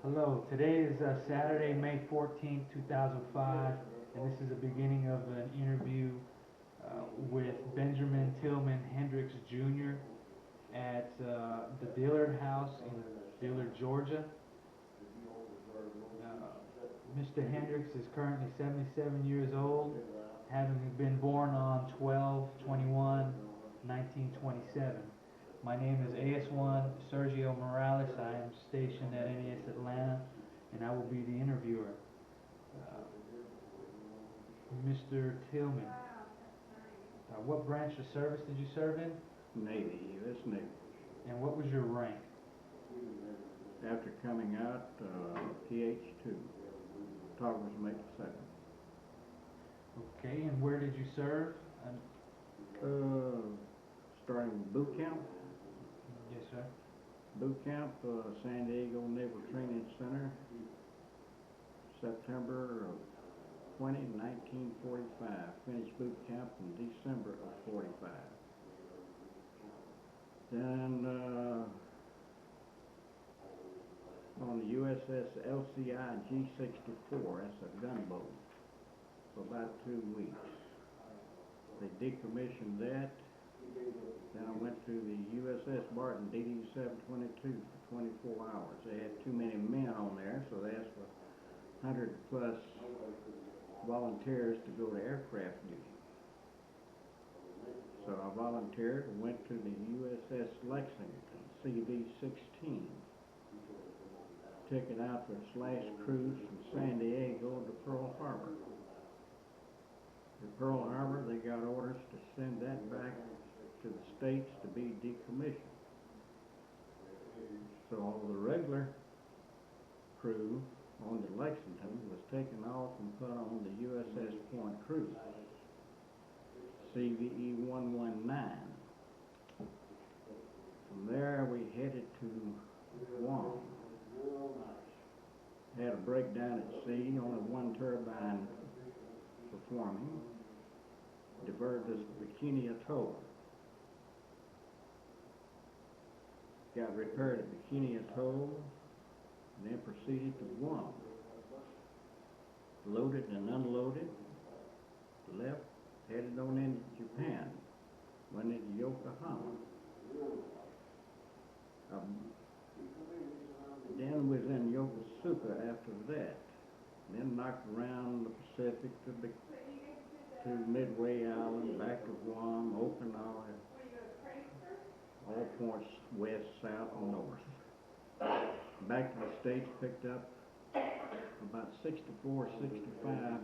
Hello, today is Saturday, May 14th, 2005, and this is the beginning of an interview with Benjamin Tillman Hendricks Jr. at the Dillard House in Dillard, Georgia. Mr. Hendricks is currently 77 years old, having been born on 12/21/1927. My name is AS1 Sergio Morales. I am stationed at NAS Atlanta, and I will be the interviewer. Mr. Tillman, what branch of service did you serve in? Navy, U.S. Navy. And what was your rank? After coming out, PH2, Togger's Mate 2nd. Okay, and where did you serve? Starting with boot camp. Yes, sir. Boot camp, San Diego Naval Training Center, September of 1945. Finished boot camp in December of 45. Then on the USS LCI G-64, that's a gunboat, for about 2 weeks. They decommissioned that. Then I went to the USS Barton DD-722 for 24 hours. They had too many men on there, so they asked for 100 plus volunteers to go to aircraft duty. So I volunteered and went to the USS Lexington, CV-16. Took it out for a cruise from San Diego to Pearl Harbor. At Pearl Harbor, they got orders to send that back to the States to be decommissioned. So all the regular crew on the Lexington was taken off and put on the USS Point Cruz, CVE-119. From there, we headed to Guam. Had a breakdown at sea, only one turbine performing. Diverted us to Bikini Atoll. Got repaired at Bikini Atoll, and then proceeded to Guam. Loaded and unloaded, left, headed on into Japan, went into Yokohama. Then was in Yokosuka after that. Then knocked around the Pacific to Midway Island, back to Guam, Okinawa, all points west, south, and north. Back to the States, picked up about 64, 65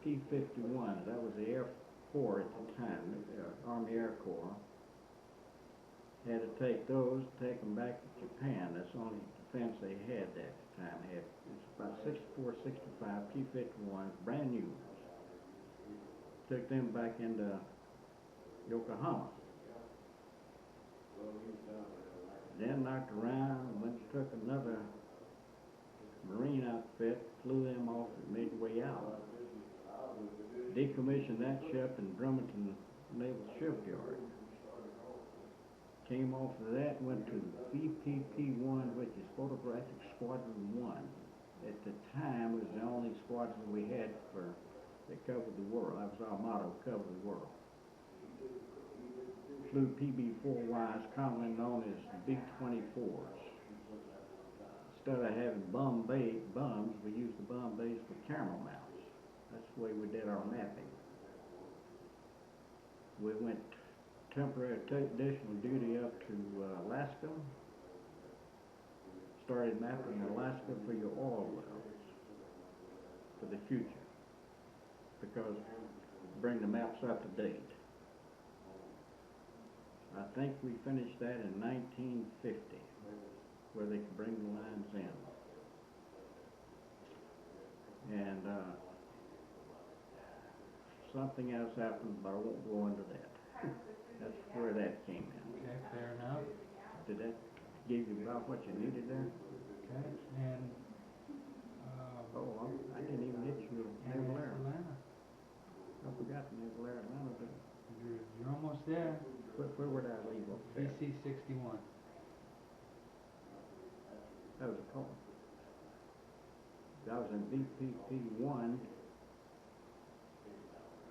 P-51s. That was the Air Corps at the time, the Army Air Corps. Had to take those, take them back to Japan. That's the only defense they had at the time. It's about 64, 65 P-51s, brand new. Took them back into Yokohama. Then knocked around, went and took another Marine outfit, flew them off at Midway Island. Decommissioned that ship in Drummondton Naval Shipyard. Came off of that, went to VPP-1, which is Photographic Squadron 1. At the time, it was the only squadron we had that covered the world. That was our motto, cover the world. Flew PB-4Ys, commonly known as B-24s. Instead of having bums, we used the bum bays for camera mounts. That's the way we did our mapping. We went temporary additional duty up to Alaska. Started mapping Alaska for your oil wells for the future, because bring the maps up to date. I think we finished that in 1950, where they could bring the lines in. And something else happened, but I won't go into that. That's where that came in. Okay, fair enough. Did that give you about what you needed there? Okay, and I didn't even hit you with Naval Air. Atlanta. I forgot the Naval Air Atlanta, but You're almost there. where would I leave off there? VC-61. That was a call. I was in VPP 1.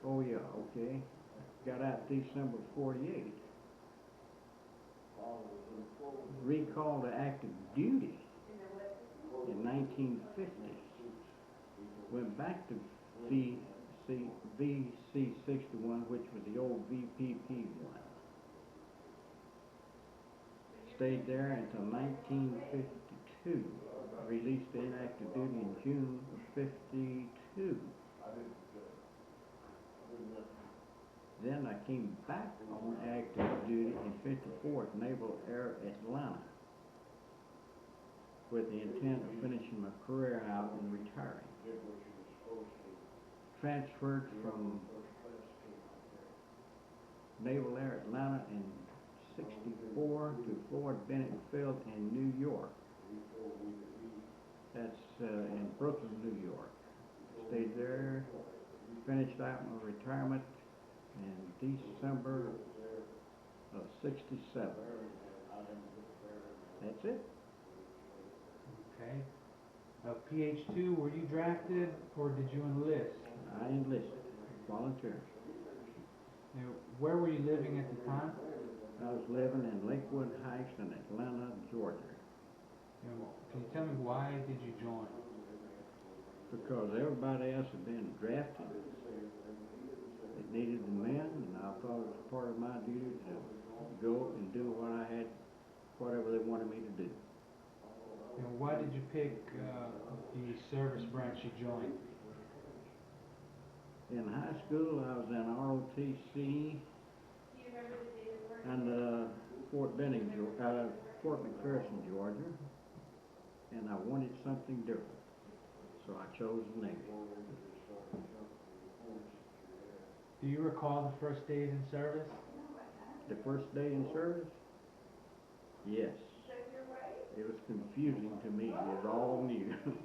Oh yeah, okay. Got out December 48. Recalled to active duty in 1950. Went back to VC61, which was the old VPP 1. Stayed there until 1952. Released to inactive duty in June of 52. Then I came back on active duty in 54 at Naval Air Atlanta with the intent of finishing my career out and retiring. Transferred from Naval Air Atlanta in 64 to Fort Bennett Field in New York. That's in Brooklyn, New York. Stayed there, finished out my retirement in December of 67. That's it. Okay. PH2, were you drafted or did you enlist? I enlisted, volunteer. Now, where were you living at the time? I was living in Lakewood Heights in Atlanta, Georgia. Now, can you tell me why did you join? Because everybody else had been drafted. It needed the men, and I thought it was part of my duty to go and do what I had, whatever they wanted me to do. And why did you pick the service branch you joined? In high school, I was in ROTC and Fort McPherson, Georgia, and I wanted something different, so I chose the Navy. Do you recall the first days in service? The first day in service? Yes. It was confusing to me. It was all new. And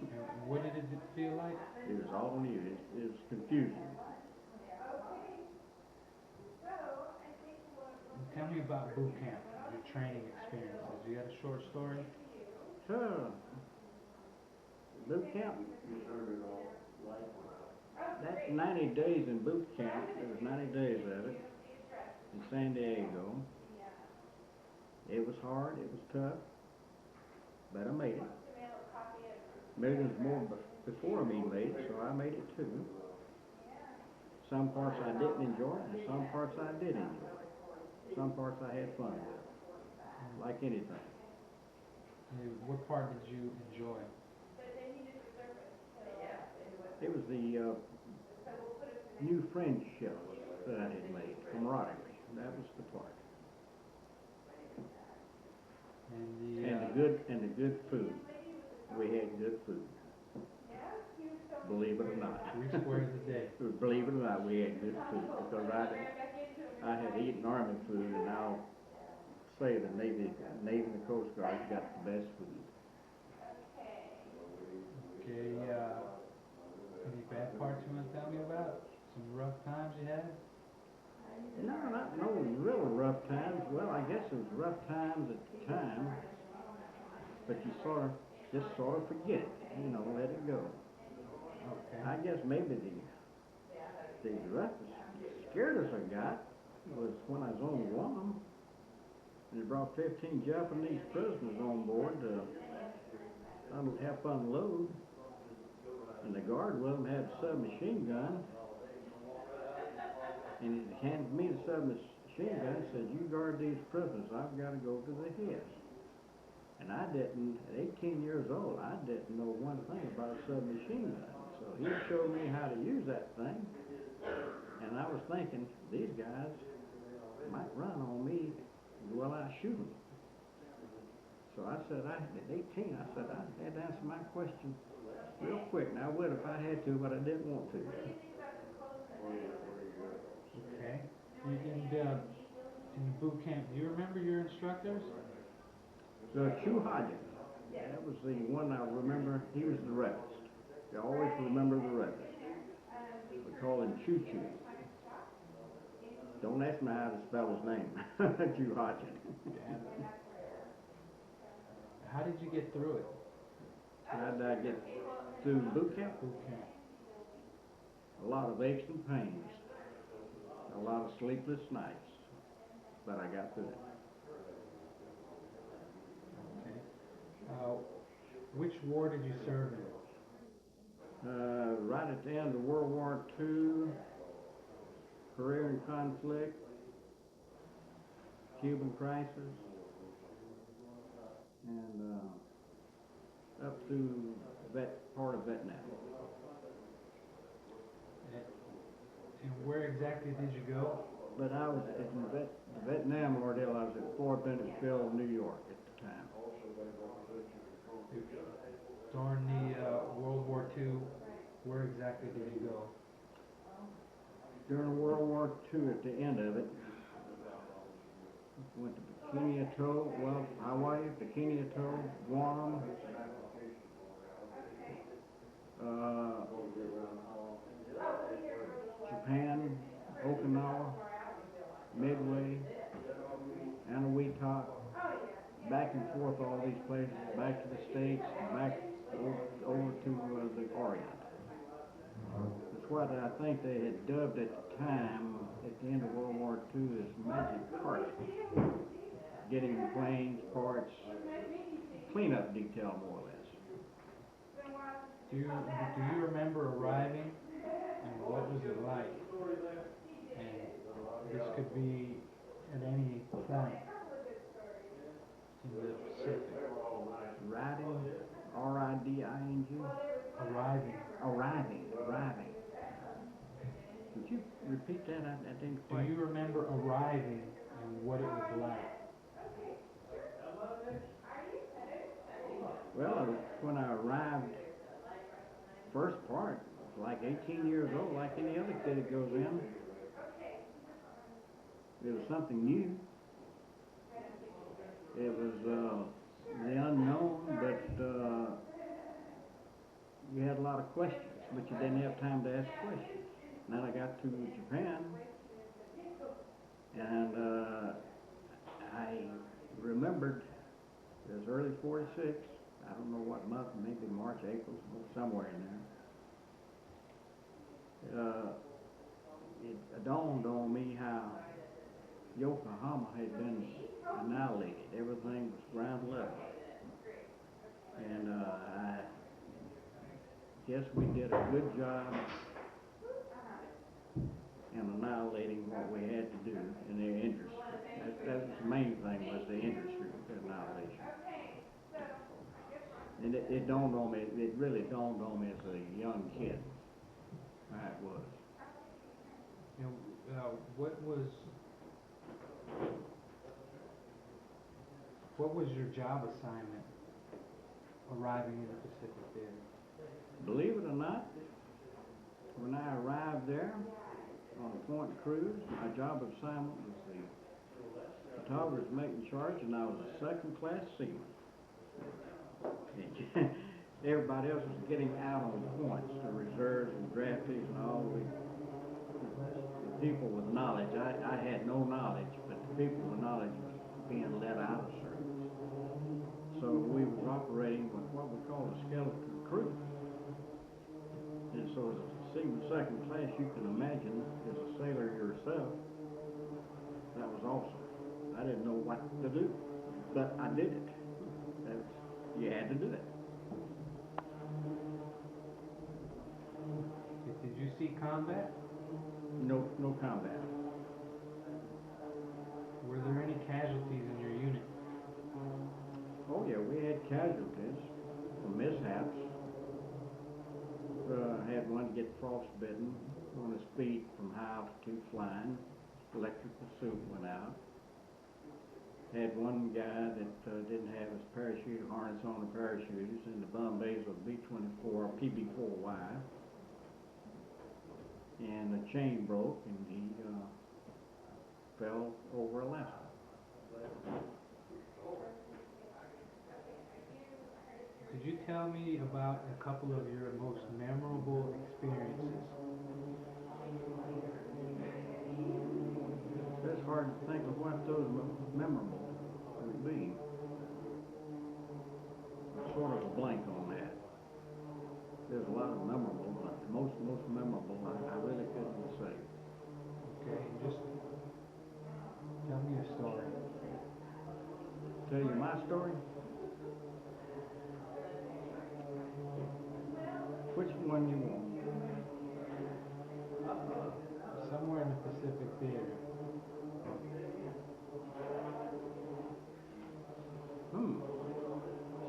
what did it feel like? It was all new. It was confusing. Tell me about boot camp, your training experiences. You got a short story? Sure. Boot camp? That 90 days in boot camp, there was 90 days of it in San Diego. It was hard, it was tough, but I made it. Millions more before me made it, so I made it too. Some parts I didn't enjoy, and some parts I did enjoy. Some parts I had fun with, like anything. What part did you enjoy? It was the new friendships that I had made, camaraderie. That was the part. And the good food. We had good food. Believe it or not. 3 squares a day. Believe it or not, we had good food because I had eaten Army food, and I'll say the Navy and the Coast Guard got the best food. Okay, any bad parts you want to tell me about? Some rough times you had? No, not no real rough times. Well, I guess it was rough times at the time, but you just sort of forget it, let it go. Okay. I guess maybe the roughest, scaredest I got was when I was on Guam, and they brought 15 Japanese prisoners on board to help unload, and the guard with them had a submachine gun, and he handed me the submachine gun and said, "You guard these prisoners, I've got to go to the head." And I didn't, at 18 years old, I didn't know one thing about a submachine gun. So he showed me how to use that thing, and I was thinking, these guys might run on me while I shoot them. So I said, at 18, I said, I had to answer my question real quick. Now I would if I had to, but I didn't want to. Okay. And in boot camp, do you remember your instructors? So Chu Hodgins, that was the one I remember. He was the roughest. You always remember the roughest. We call him Choo Choo. Don't ask me how to spell his name. Chu Hodgins. How did you get through it? How did I get? through boot camp. Boot camp. A lot of aches and pains, a lot of sleepless nights, but I got through it. Okay. Which war did you serve in? Right at the end of World War II, career in conflict, Cuban crisis, and up through part of Vietnam. And where exactly did you go? But I was in the Vietnam ordeal. I was at Fort Bentonville, New York at the time. During the World War II, where exactly did you go? During World War II, at the end of it, went to Bikini Atoll, well, Hawaii, Bikini Atoll, Guam, Japan, Okinawa, Midway, Anahuac, back and forth all these places, back to the States, back over to the Orient. That's what I think they had dubbed at the time, at the end of World War II, as magic carpet. Getting planes, parts, cleanup detail more or less. Do you remember arriving and what was it like? And this could be at any point in the Pacific. Riding, R-I-D-I-N-G? Arriving. Arriving. Could you repeat that? I didn't Do quite. you remember arriving and what it was like? Well, when I arrived, first part, like 18 years old, like any other kid that goes in. It was something new. It was the unknown, but you had a lot of questions, but you didn't have time to ask questions. Then I got to Japan, and I remembered it was early '46. I don't know what month, maybe March, April, somewhere in there. It dawned on me how Yokohama had been annihilated. Everything was ground level. And I guess we did a good job in annihilating what we had to do in their industry. That was the main thing, was the industry annihilation. And it dawned on me, it really dawned on me as a young kid how it was. And what was your job assignment arriving in the Pacific Theater? Believe it or not, when I arrived there on the Point Cruz, my job assignment was the photographer's mate in charge, and I was a second-class seaman. Everybody else was getting out on points, the reserves and draftees and all the people with knowledge. I had no knowledge, but the people with knowledge was being let out of service. So we was operating with what we call a skeleton crew. And so as a seaman second class, you can imagine, as a sailor yourself, that was awesome. I didn't know what to do, but I did it. You had to do it. Did you see combat? No combat. Were there any casualties in your unit? Oh yeah, we had casualties from mishaps. Had one get frostbitten on his feet from high altitude flying. Electrical suit went out. Had one guy that didn't have his parachute harness on the parachutes, and the bum bays of B-24, PB-4Y. And the chain broke, and he fell over Alaska. Could you tell me about a couple of your most memorable experiences? It's hard to think of what those memorable would be. I'm sort of a blank on that. Tell you my story? Which one you want? Somewhere in the Pacific Theater.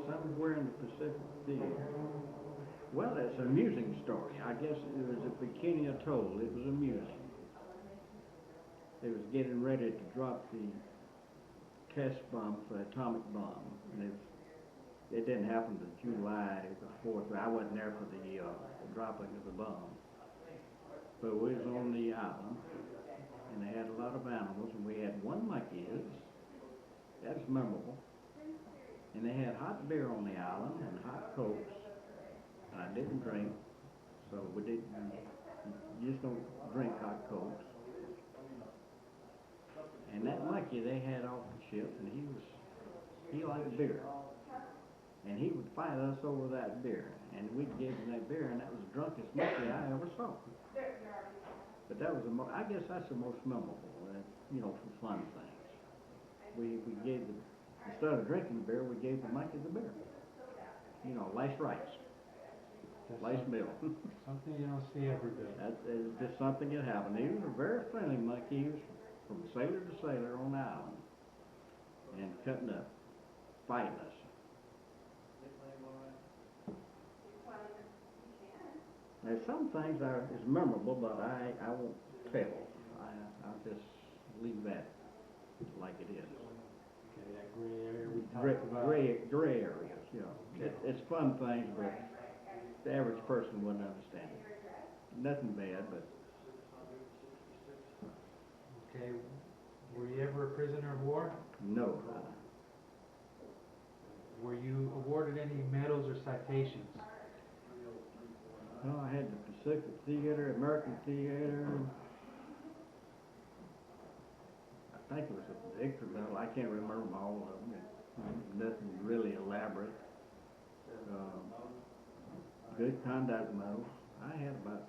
Somewhere in the Pacific Theater. Well, it's an amusing story. I guess it was at Bikini Atoll. It was amusing. They was getting ready to drop the test bomb for the atomic bomb. And it didn't happen to July the 4th. I wasn't there for the dropping of the bomb. But we was on the island, and they had a lot of animals, and we had one monkey. That's memorable. And they had hot beer on the island and hot cokes. And I didn't drink, so we didn't. You just don't drink hot cokes. And that monkey they had off the ship, and he liked beer. And he would fight us over that beer. And we gave him that beer, and that was the drunkest monkey I ever saw. But that was I guess that's the most memorable, for fun things. We gave instead of drinking the beer, we gave the monkey the beer. Life's rights. Life's milk. Something you don't see every day. That's just something that happened. He was a very friendly monkey. He was from sailor to sailor on the island and cutting up, fighting us. There's some things is memorable, but I won't tell. I'll just leave that like it is. Okay, that gray area we talked about. Gray areas, It's fun things, but the average person wouldn't understand it. Nothing bad, but. Okay, were you ever a prisoner of war? No. Were you awarded any medals or citations? No, I had the Pacific Theater, American Theater. I think it was a Victor Medal. I can't remember all of them. Nothing really elaborate. Good conduct medals. I had about,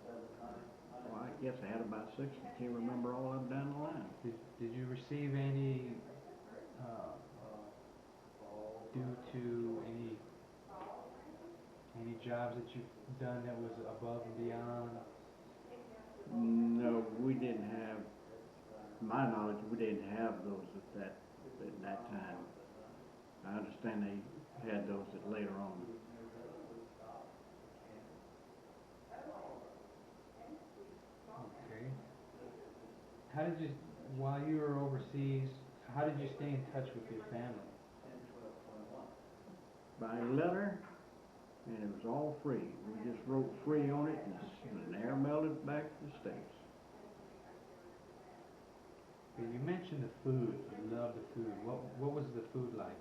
I guess I had about 6. I can't remember all of them down the line. Did you receive any due to any jobs that you've done that was above and beyond? No, we didn't have. To my knowledge, we didn't have those at that time. I understand they had those later on. Okay. How did you, while you were overseas, how did you stay in touch with your family? By letter, and it was all free. We just wrote free on it and air mailed it back to the States. Okay, you mentioned the food. You love the food. What was the food like?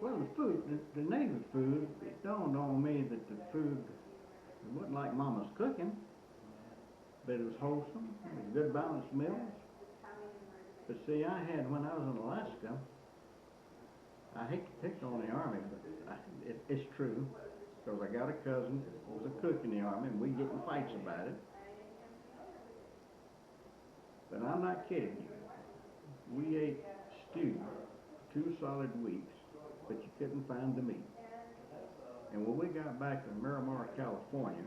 Well, the food, the Navy food, it dawned on me that the food, it wasn't like Mama's cooking, but it was wholesome. It was good balanced meals. But see, when I was in Alaska, I hate to pick on the Army, but it's true, because I got a cousin who was a cook in the Army, and we get in fights about it. But I'm not kidding you. We ate stew 2 solid weeks, but you couldn't find the meat. And when we got back to Mariana, California,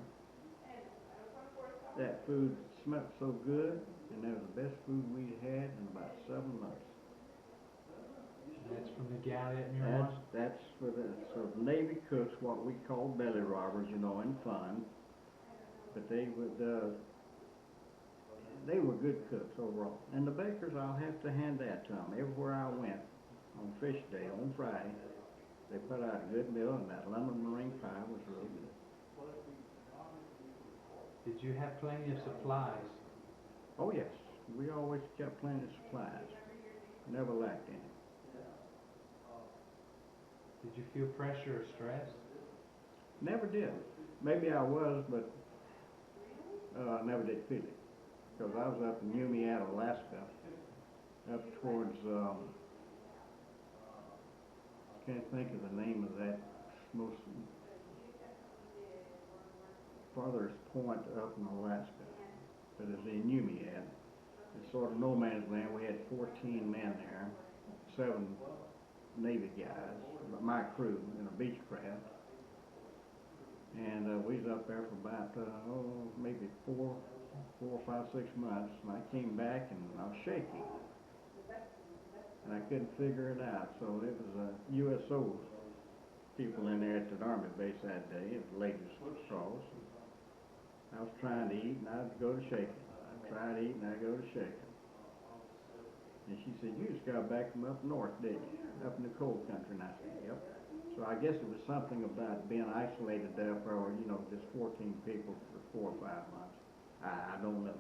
that food smelled so good, and that was the best food we'd had in about 7 months. That's from the galley at Mariana? That's for the Navy cooks, what we call belly robbers, in fun. But they were good cooks overall. And the bakers, I'll have to hand that to them. Everywhere I went on fish day, on Friday, they put out a good meal, and that lemon meringue pie was really good. Did you have plenty of supplies? Oh yes, we always kept plenty of supplies. Never lacked any. Did you feel pressure or stress? Never did. Maybe I was, but I never did feel it. Because I was up in Umiat, Alaska, up towards, can't think of the name of that most farthest point up in Alaska, but it's in Umiat. It's sort of no man's land. We had 14 men there, 7 Navy guys, my crew, in a beach craft. And we was up there for about, maybe 4, 5, 6 months. And I came back and I was shaky. And I couldn't figure it out. So it was USO people in there at the Army base that day, at the Ladies Cross. I was trying to eat and I'd go to shaking. I'd try to eat and I'd go to shaking. And she said, "You just got back from up north, didn't you? Up in the cold country." And I said, "Yep." So I guess it was something about being isolated there for, just 14 people for 4 or 5 months. I don't know.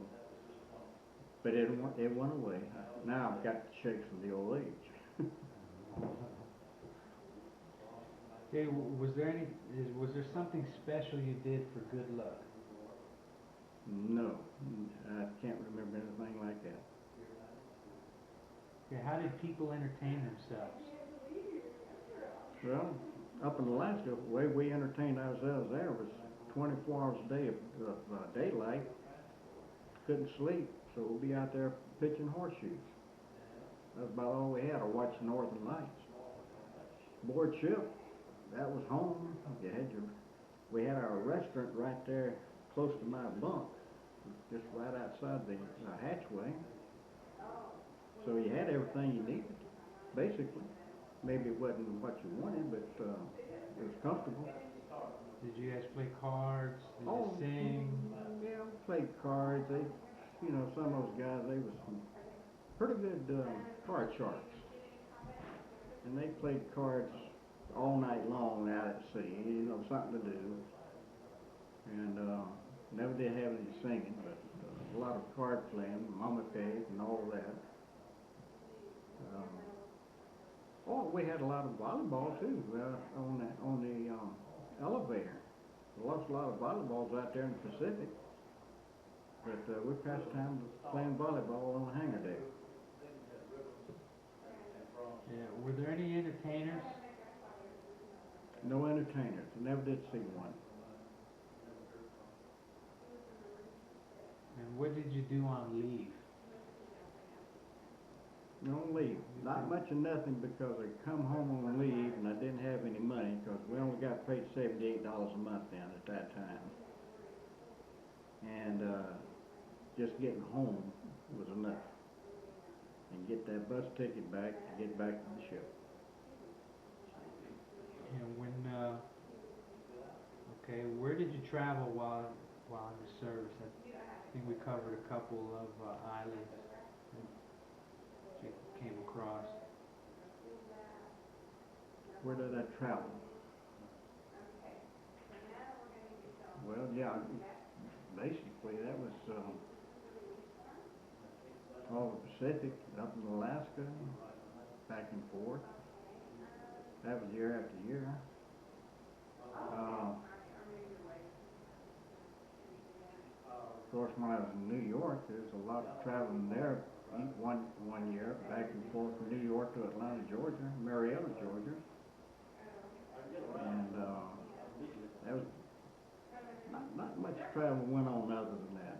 But it went away. Now I've got the shakes from the old age. Hey, was there something special you did for good luck? No, I can't remember anything like that. Okay, how did people entertain themselves? Well, up in Alaska, the way we entertained ourselves there was 24 hours a day of daylight. Couldn't sleep, so we'd be out there pitching horseshoes. That's about all we had, or watching Northern Lights. Board ship, that was home. We had our restaurant right there close to my bunk, just right outside the hatchway. So you had everything you needed, basically. Maybe it wasn't what you wanted, but it was comfortable. Did you guys play cards? Did you sing? Yeah, we played cards. Some of those guys, they was some pretty good card sharks. And they played cards all night long out at sea, something to do. And never did have any singing, but a lot of card playing, mama peg and all that. We had a lot of volleyball too on the elevator. We lost a lot of volleyballs out there in the Pacific, but we passed time playing volleyball on the hangar deck. Yeah. Were there any entertainers? No entertainers. Never did see one. And what did you do on leave? No leave. Not much of nothing, because I come home on leave and I didn't have any money, because we only got paid $78 a month then at that time. And just getting home was enough. And get that bus ticket back to get back to the ship. And where did you travel while in the service? I think we covered a couple of islands that you came across. Where did I travel? Well, yeah, basically that was all the Pacific, up in Alaska, back and forth. That was year after year. Of course, when I was in New York, there was a lot of traveling there. One year, back and forth from New York to Atlanta, Georgia, Mariana, Georgia. And that was not much travel went on other than that.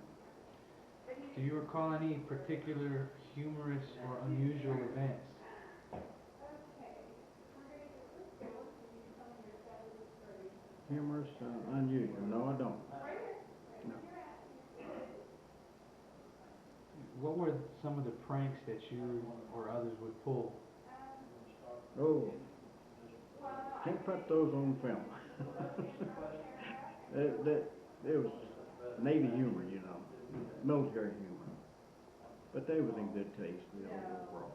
Do you recall any particular humorous or unusual events? Humorous, unusual? No, I don't. No. What were some of the pranks that you or others would pull? Oh, can't put those on film. It was Navy humor, military humor. But they was in good taste, overall.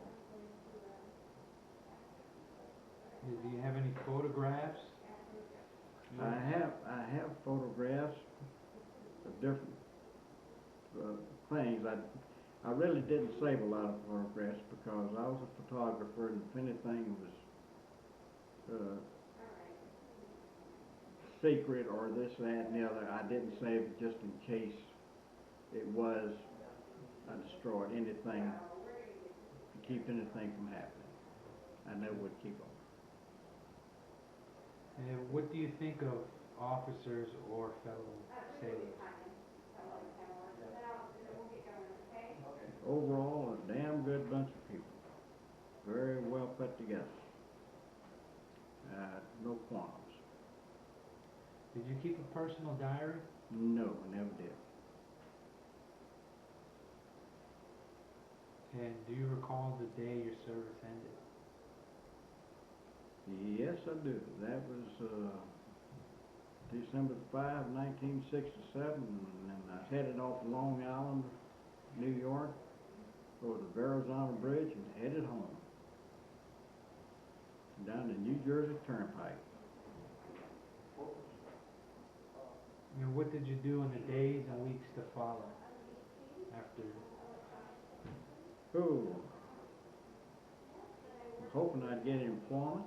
Do you have any photographs? I have photographs of different things. I really didn't save a lot of photographs, because I was a photographer, and if anything was secret or this, that, and the other, I didn't save it just in case it was destroyed. Anything to keep anything from happening. I never would keep them. And what do you think of officers or fellow sailors? Overall, a damn good bunch of people. Very well put together. no qualms. Did you keep a personal diary? No, I never did. And do you recall the day your service ended? Yes, I do. That was December 5, 1967, and I headed off to Long Island, New York, over the Verrazano Bridge, and headed home down the New Jersey Turnpike. And what did you do in the days and weeks to follow after? Oh, hoping I'd get employment.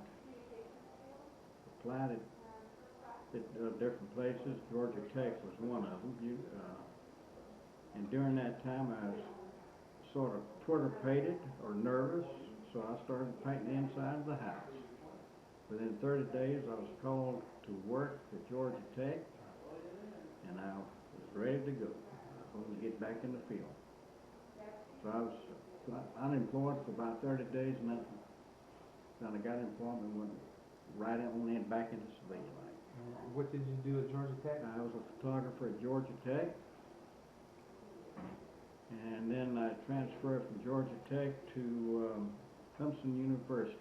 Applied at different places. Georgia Tech was one of them. And during that time, I was sort of twitter-pated or nervous, so I started painting the inside of the house. Within 30 days, I was called to work at Georgia Tech, and I was ready to go. I was going to get back in the field. So I was unemployed for about 30 days, and then I got employment and went right on in back into civilian life. What did you do at Georgia Tech? I was a photographer at Georgia Tech, and then I transferred from Georgia Tech to Clemson University.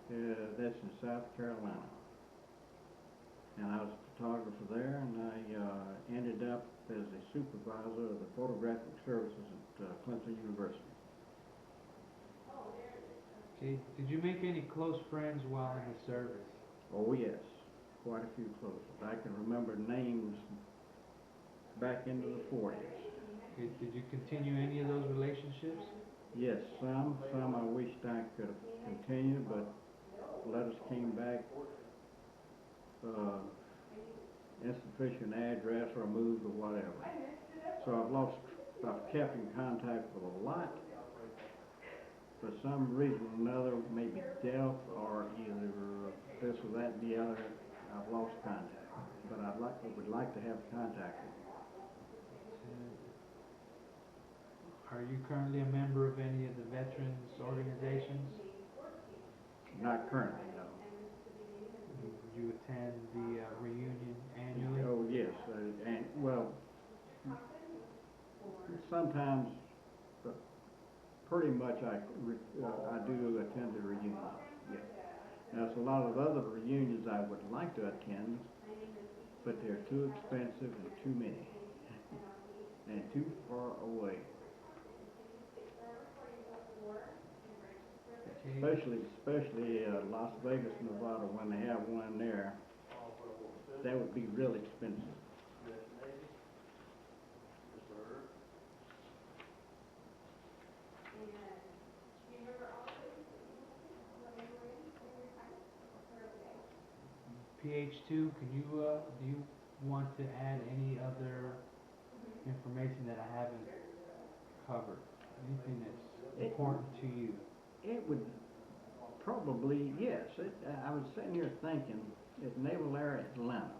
That's in South Carolina. And I was a photographer there, and I ended up as a supervisor of the photographic services at Clemson University. Okay. Did you make any close friends while in the service? Oh yes, quite a few close. I can remember names back into the 40s. Okay. Did you continue any of those relationships? Yes, some I wished I could have continued, but letters came back insufficient address or moved or whatever. So I've kept in contact with a lot. For some reason or another, maybe death or either this or that and the other, I've lost contact. But I would like to have contact with them. Are you currently a member of any of the veterans organizations? Not currently, no. You attend the reunion annually? Oh yes, and well, sometimes, but pretty much I do attend the reunion. Yes. Now, there's a lot of other reunions I would like to attend, but they're too expensive and too many, and too far away. Okay. Especially Las Vegas, Nevada, when they have one there, that would be real expensive. PH2, can you do you want to add any other information that I haven't covered? Anything that's important to you? It would probably, yes. I was sitting here thinking, at Naval Air Atlanta,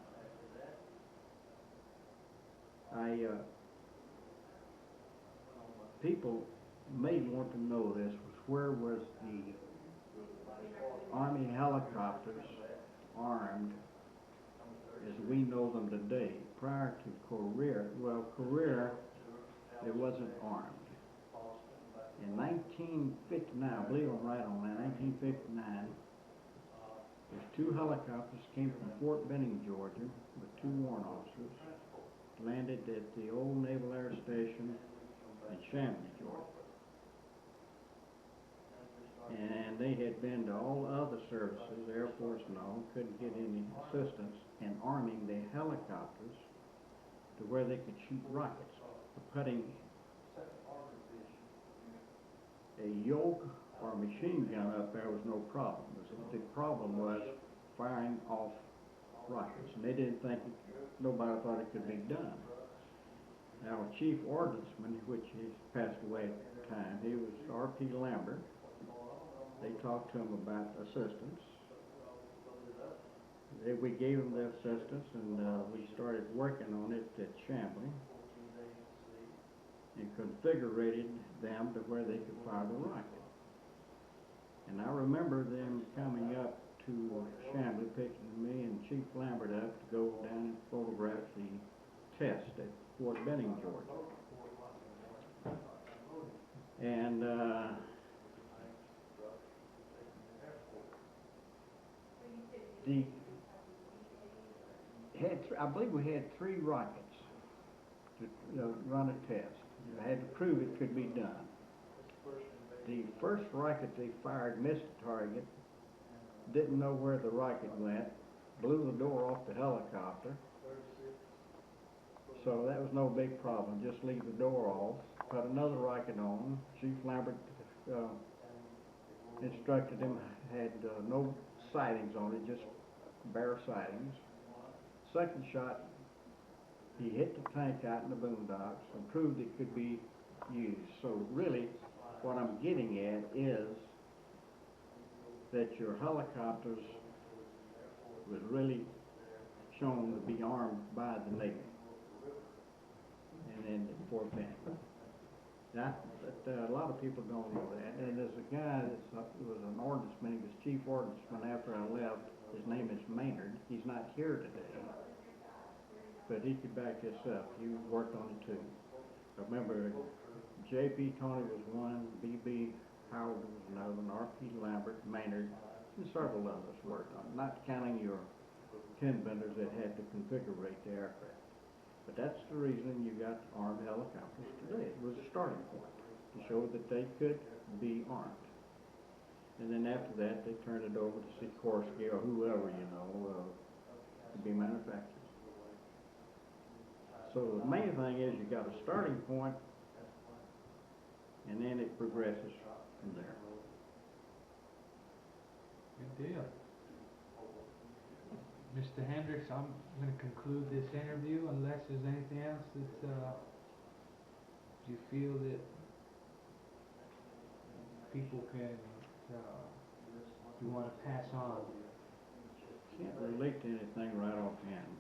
people may want to know this, was where was the Army helicopters armed as we know them today? Prior to Korea, it wasn't armed. In 1959, I believe I'm right on that, 1959, there's two helicopters came from Fort Benning, Georgia, with two warrant officers, landed at the old Naval Air Station in Chambly, Georgia. And they had been to all other services, Air Force and all, couldn't get any assistance in arming the helicopters to where they could shoot rockets. Putting a yoke or a machine gun up there was no problem. The problem was firing off rockets, and they didn't think, nobody thought it could be done. Now, Chief Ordnanceman, which he's passed away at the time, he was R.P. Lambert. They talked to him about assistance. We gave him the assistance, and we started working on it at Chambly and configured them to where they could fire the rocket. And I remember them coming up to Chambly, picking me and Chief Lambert up to go down and photograph the test at Fort Benning, Georgia. And I believe we had 3 rockets to run a test. You had to prove it could be done. The first rocket they fired missed the target, didn't know where the rocket went, blew the door off the helicopter. So that was no big problem, just leave the door off, put another rocket on. Chief Lambert instructed him, had no sightings on it, just bare sightings. Second shot, he hit the tank out in the boondocks and proved it could be used. So really, what I'm getting at is that your helicopters was really shown to be armed by the Navy. And then Fort Benning. Now, a lot of people don't know that. And there's a guy that was an ordnanceman, he was chief ordnanceman after I left. His name is Maynard. He's not here today, but he could back this up. He worked on it too. I remember J.P. Tony was one, B.B. Howard was another, and R.P. Lambert, Maynard, and several of us worked on it, not counting your 10 vendors that had to configure the aircraft. But that's the reason you got armed helicopters today. It was a starting point to show that they could be armed. And then after that, they turned it over to Sikorsky or whoever, to be manufactured. So the main thing is you got a starting point, and then it progresses from there. Good deal. Mr. Hendricks, I'm going to conclude this interview unless there's anything else that you feel that people can, you want to pass on. Can't relate to anything right offhand.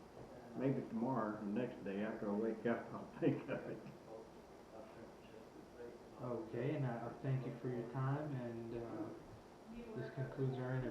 Maybe tomorrow, the next day after I wake up, I'll think of it. Okay, and I thank you for your time, and this concludes our interview.